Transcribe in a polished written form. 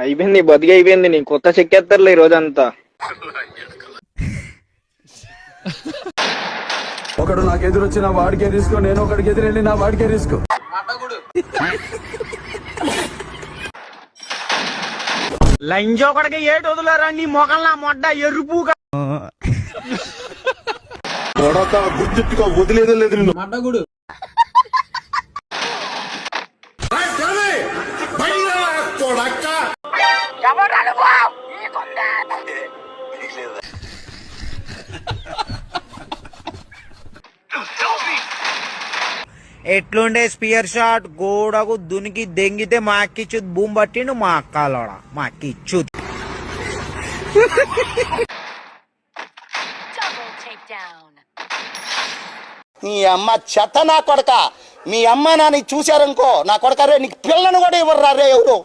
అయిపోయింది, బతికి అయిపోయింది. నీ కొత్త చెక్కేస్తారులే ఈ రోజంతా. ఒకడు నాకు ఎదురొచ్చిన వాడికే రిస్క్, నేను ఒకడికి ఎదురెళ్ళి నా వాడికే రిస్క్. లంజో కొడక ఏటి వదులారా నీ మొగల్లా మొడ్డ ఎరుపుగా గుర్తుగా వదిలేదు లేదు నిన్ను మడ్డగుడు. ఎట్లుండే స్పియర్ షాట్ గోడకు దునికి దెంగితే మా అక్కిచ్చు భూమి పట్టిండు మా అక్కలోడ మా అక్కిచ్చు. నీ అమ్మ చెత్త నా కొడక, మీ అమ్మ నాని చూశారనుకో నా కొడక రే నీకు పిల్లను కూడా ఇవ్వరు రే ఎవరు.